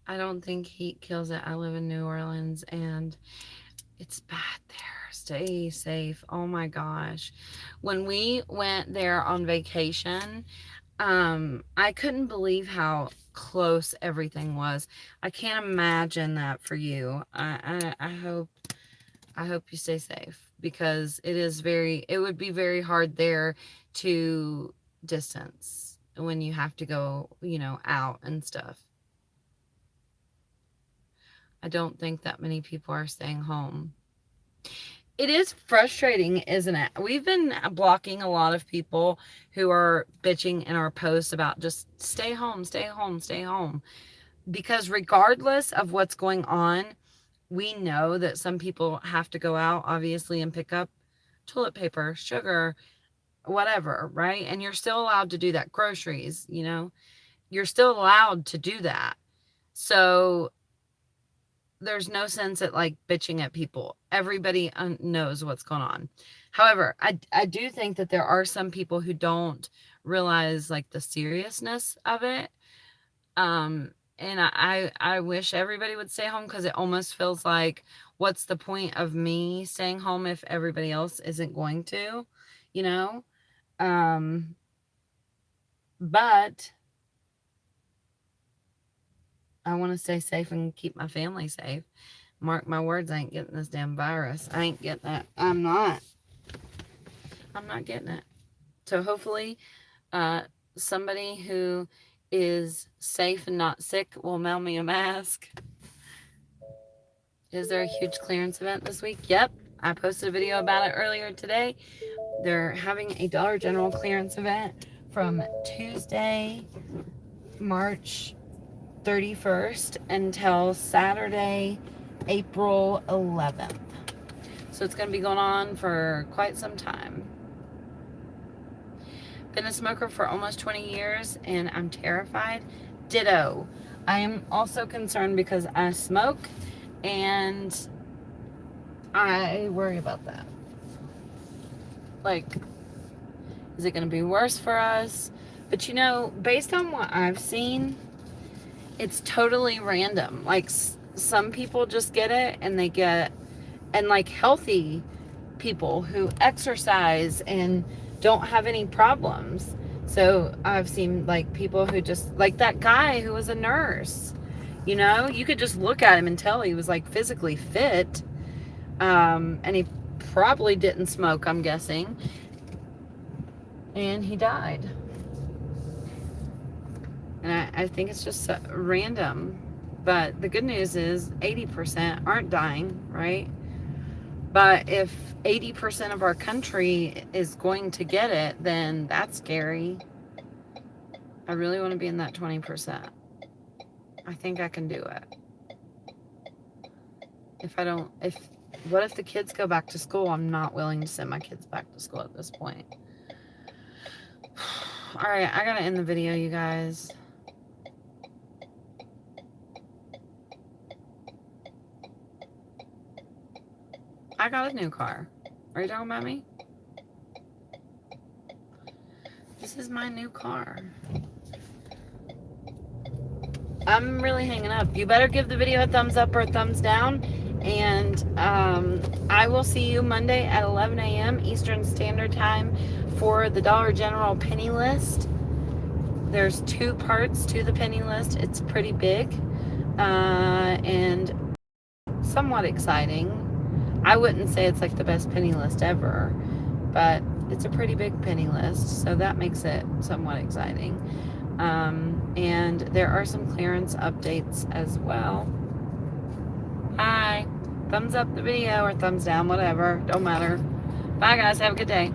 I don't think heat kills it. I live in New Orleans and it's bad there. Stay safe. Oh my gosh. When we went there on vacation, I couldn't believe how close everything was. I can't imagine that for you. I hope you stay safe because it would be very hard there to distance when you have to go, out and stuff. I don't think that many people are staying home. It is frustrating, isn't it? We've been blocking a lot of people who are bitching in our posts about just stay home, stay home, stay home. Because regardless of what's going on, we know that some people have to go out, obviously, and pick up toilet paper, sugar, whatever, right? And you're still allowed to do that. Groceries, you're still allowed to do that. So there's no sense at like bitching at people. Everybody knows what's going on. However, I do think that there are some people who don't realize like the seriousness of it. And I wish everybody would stay home because it almost feels like, what's the point of me staying home if everybody else isn't going to, but I want to stay safe and keep my family safe. Mark my words, I ain't getting this damn virus. I ain't getting that. I'm not. I'm not getting it. So hopefully somebody who is safe and not sick will mail me a mask. Is there a huge clearance event this week? Yep. I posted a video about it earlier today. They're having a Dollar General clearance event from Tuesday, March 31st until Saturday, April 11th. So it's going to be going on for quite some time. Been a smoker for almost 20 years and I'm terrified. Ditto. I am also concerned because I smoke and I worry about that. Like, is it going to be worse for us? But you know, based on what I've seen, it's totally random. Like, some people just get it and they get, and like healthy people who exercise and don't have any problems. So I've seen like people who just, like that guy who was a nurse, you know, you could just look at him and tell he was like physically fit. And he probably didn't smoke, I'm guessing. And he died. And I think it's just random. But the good news is 80% aren't dying, right? But if 80% of our country is going to get it, then that's scary. I really want to be in that 20%. I think I can do it. What if the kids go back to school? I'm not willing to send my kids back to school at this point. All right, I gotta end the video, you guys. I got a new car. Are you talking about me? This is my new car. I'm really hanging up. You better give the video a thumbs up or a thumbs down. And I will see you Monday at 11 a.m. Eastern Standard Time for the Dollar General penny list. There's 2 parts to the penny list. It's pretty big and somewhat exciting. I wouldn't say it's like the best penny list ever, but it's a pretty big penny list, so that makes it somewhat exciting. And there are some clearance updates as well. Hi. Thumbs up the video or thumbs down, whatever. Don't matter. Bye, guys. Have a good day.